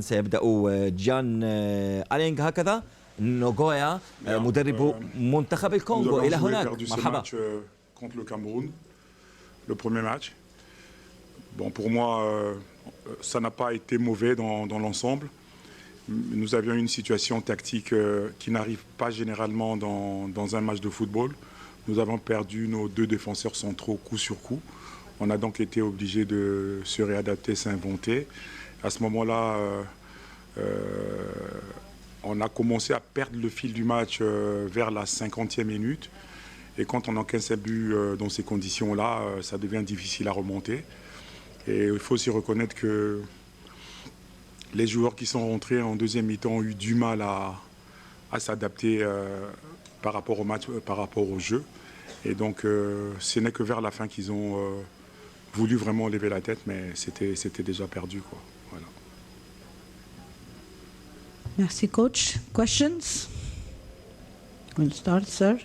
سيبدأ جان ألينغ هكذا نوغويا مدرب منتخب الكونغو. إلى هناك مرحبا. Contre le Cameroun, le premier match. Bon, pour moi, ça n'a pas été mauvais dans l'ensemble. Nous avions une situation tactique qui n'arrive pas généralement dans un match de football. Nous avons perdu nos deux défenseurs centraux coup sur coup. On a donc été obligé de se réadapter, s'inventer. À ce moment-là, on a commencé à perdre le fil du match vers la 50e minute. Et quand on encaisse un but dans ces conditions-là, ça devient difficile à remonter. Et il faut aussi reconnaître que les joueurs qui sont rentrés en deuxième mi-temps ont eu du mal à s'adapter par rapport au match, par rapport au jeu. Et donc, ce n'est que vers la fin qu'ils ont voulu vraiment lever la tête, mais c'était déjà perdu, quoi. Voilà. Merci, coach. Questions? We'll start, sir.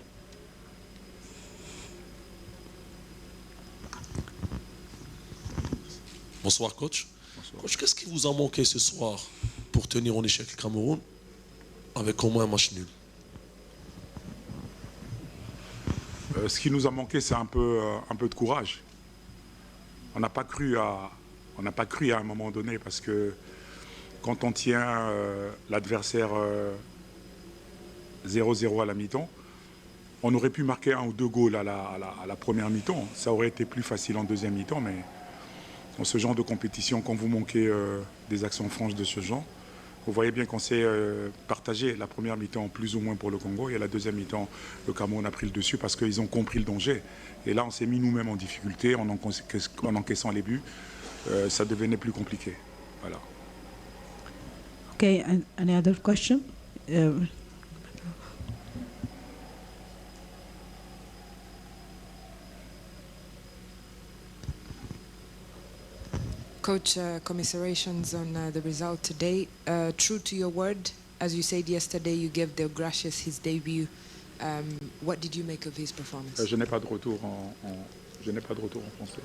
Bonsoir, coach. Bonsoir. Coach, qu'est-ce qui vous a manqué ce soir pour tenir en échec le Cameroun avec au moins un match nul? Ce qui nous a manqué, c'est un peu de courage. On n'a pas cru à un moment donné, parce que quand on tient l'adversaire 0-0 à la mi-temps, on aurait pu marquer un ou deux goals à la première mi-temps. Ça aurait été plus facile en deuxième mi-temps, mais dans ce genre de compétition, quand vous manquez des actions franches de ce genre, vous voyez bien qu'on s'est partagé la première mi-temps plus ou moins pour le Congo, et la deuxième mi-temps, le Cameroun a pris le dessus parce qu'ils ont compris le danger. Et là, on s'est mis nous-mêmes en difficulté en encaissant les buts. Ça devenait plus compliqué. Voilà. Okay, any other question? Coach, commiserations on the result today. True to your word, as you said yesterday, you gave Del Gracias his debut. What did you make of his performance? Je n'ai pas de retour en français.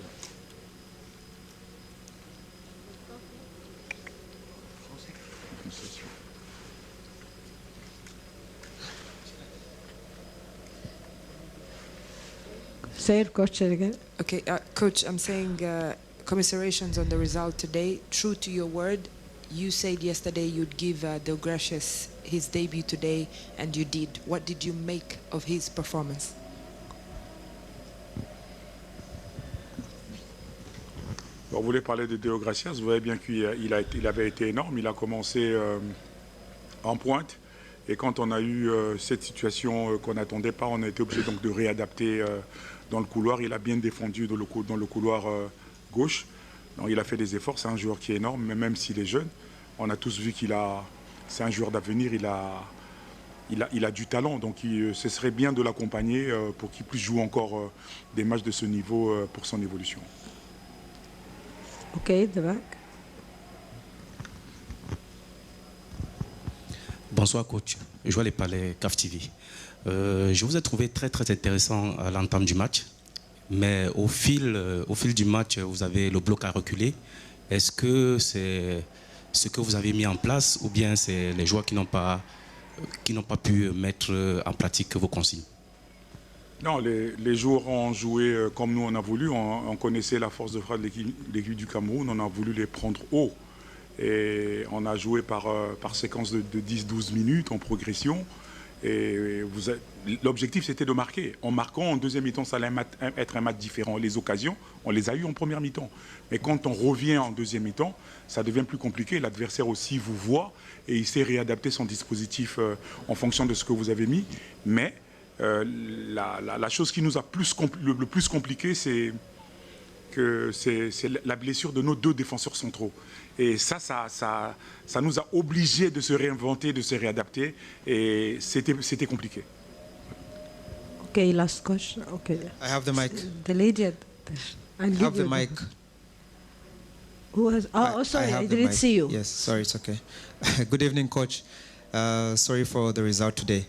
Say it, coach, again. Okay, coach, I'm saying commiserations on the result today. True to your word, you said yesterday you'd give Del Gracias his debut today, and you did. What did you make of his performance? On voulait parler de Del Gracias. Vous voyez bien qu'il avait été énorme. Il a commencé en pointe. Et quand on a eu cette situation qu'on n'attendait pas, on a été obligé donc de réadapter dans le couloir. Il a bien défendu dans le couloir gauche. Donc, il a fait des efforts. C'est un joueur qui est énorme, mais même s'il est jeune, on a tous vu c'est un joueur d'avenir. Il a du talent. Donc ce serait bien de l'accompagner pour qu'il puisse jouer encore des matchs de ce niveau pour son évolution. Ok, the back. Bonsoir coach, Joël Epalé, CAF TV. Je vous ai trouvé très intéressant à l'entame du match, mais au fil du match, vous avez le bloc à reculer. Est-ce que c'est ce que vous avez mis en place, ou bien c'est les joueurs qui n'ont pas pu mettre en pratique vos consignes? Non, les joueurs ont joué comme nous on a voulu. On connaissait la force de frappe de l'équipe du Cameroun, on a voulu les prendre haut. Et on a joué par séquence de 10-12 minutes en progression. Et l'objectif, c'était de marquer. En marquant, en deuxième mi-temps, ça allait être un match différent. Les occasions, on les a eues en première mi-temps. Mais quand on revient en deuxième mi-temps, ça devient plus compliqué. L'adversaire aussi vous voit et il sait réadapter son dispositif en fonction de ce que vous avez mis. Mais la chose qui nous a le plus compliqué, c'est la blessure de nos deux défenseurs centraux. Et ça nous a obligés de se réinventer, de se réadapter. Et c'était compliqué. Okay, last question. Okay. I have the mic. The lady. I have the mic. Who has? Oh, sorry, I didn't see you. Yes, sorry, it's okay. Good evening, coach. Sorry for the result today.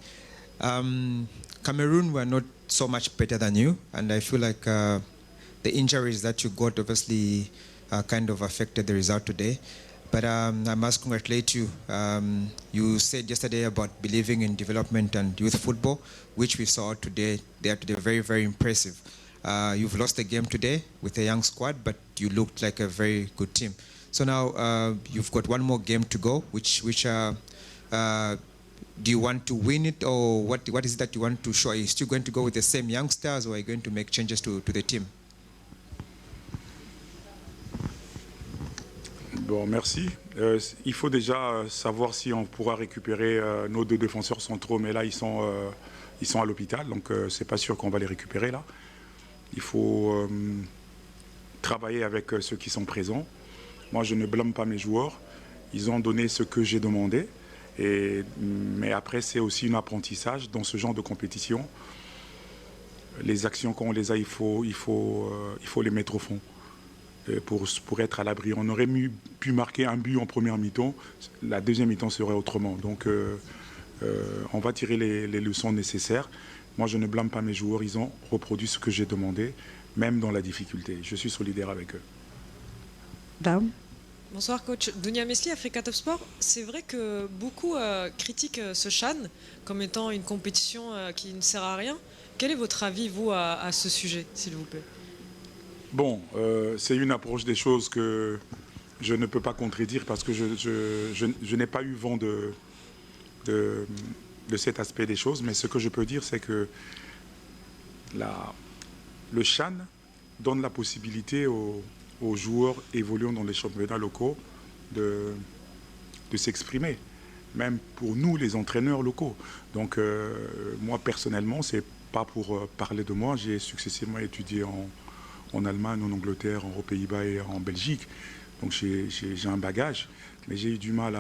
Cameroon were not so much better than you, and I feel like the injuries that you got obviously kind of affected the result today. But I must congratulate you. You said yesterday about believing in development and youth football, which we saw today. They are today very, very impressive. You've lost the game today with a young squad, but you looked like a very good team. So now you've got one more game to go. Do you want to win it, or what is it that you want to show? Are you still going to go with the same youngsters, or are you going to make changes to the team? Bon, merci. Il faut déjà savoir si on pourra récupérer nos 2 défenseurs centraux, mais là ils sont à l'hôpital, donc c'est pas sûr qu'on va les récupérer là. Il faut travailler avec ceux qui sont présents. Moi, je ne blâme pas mes joueurs. Ils ont donné ce que j'ai demandé. Mais après, c'est aussi un apprentissage dans ce genre de compétition. Les actions, quand on les a, il faut les mettre au fond pour être à l'abri. On aurait pu marquer un but en première mi-temps. La deuxième mi-temps serait autrement. Donc, on va tirer les leçons nécessaires. Moi, je ne blâme pas mes joueurs. Ils ont reproduit ce que j'ai demandé, même dans la difficulté. Je suis solidaire avec eux. Dame. Bonsoir coach. Dunia Mesli, Africa Top Sport. C'est vrai que beaucoup critiquent ce CHAN comme étant une compétition qui ne sert à rien. Quel est votre avis, vous, à ce sujet, s'il vous plaît? Bon, c'est une approche des choses que je ne peux pas contredire parce que je n'ai pas eu vent de cet aspect des choses. Mais ce que je peux dire, c'est que le CHAN donne la possibilité aux joueurs évoluant dans les championnats locaux de s'exprimer, même pour nous les entraîneurs locaux. Donc moi personnellement, c'est pas pour parler de moi, j'ai successivement étudié en Allemagne, en Angleterre, aux Pays-Bas et en Belgique. Donc j'ai un bagage, mais j'ai eu du mal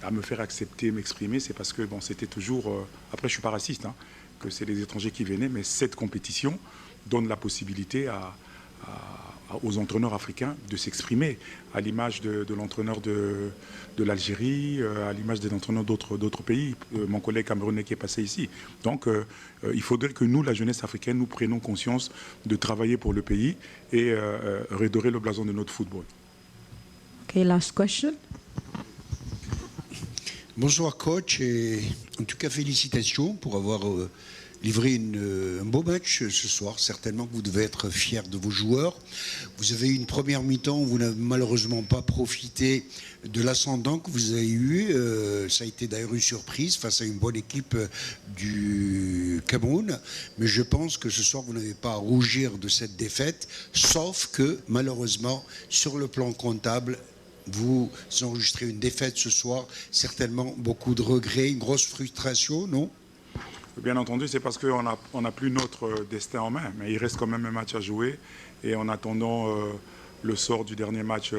à me faire accepter, m'exprimer. C'est parce que bon, c'était toujours... après, je suis pas raciste, hein, que c'est les étrangers qui venaient, mais cette compétition donne la possibilité aux entraîneurs africains de s'exprimer, à l'image de l'entraîneur de l'Algérie, à l'image des entraîneurs d'autres pays, mon collègue camerounais qui est passé ici. Donc il faudrait que nous, la jeunesse africaine, nous prenions conscience de travailler pour le pays et redorer le blason de notre football. Okay, last question. Bonsoir coach, et en tout cas félicitations pour avoir livré un beau match ce soir. Certainement que vous devez être fiers de vos joueurs. Vous avez eu une première mi-temps où vous n'avez malheureusement pas profité de l'ascendant que vous avez eu. Ça a été d'ailleurs une surprise face à une bonne équipe du Cameroun. Mais je pense que ce soir, vous n'avez pas à rougir de cette défaite, sauf que malheureusement, sur le plan comptable, vous enregistrez une défaite ce soir, certainement beaucoup de regrets, une grosse frustration, non? Bien entendu, c'est parce qu'on n'a plus notre destin en main, mais il reste quand même un match à jouer. Et en attendant le sort du dernier match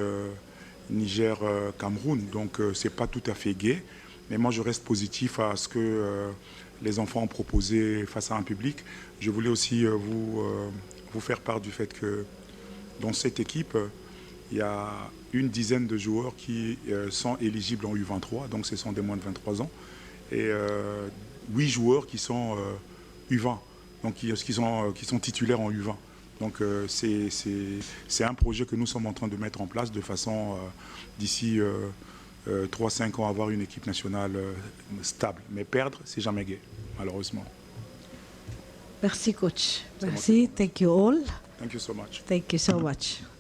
Niger-Cameroun, donc c'est pas tout à fait gai. Mais moi, je reste positif à ce que les enfants ont proposé face à un public. Je voulais aussi vous faire part du fait que dans cette équipe, il y a une dizaine de joueurs qui sont éligibles en U23, donc ce sont des moins de 23 ans. Et 8 joueurs qui sont U20, donc qui sont titulaires en U20. Donc c'est un projet que nous sommes en train de mettre en place de façon, d'ici 3-5 ans, avoir une équipe nationale stable. Mais perdre, c'est jamais gai, malheureusement. Merci coach. Merci. Thank you all. Thank you so much. Thank you so much.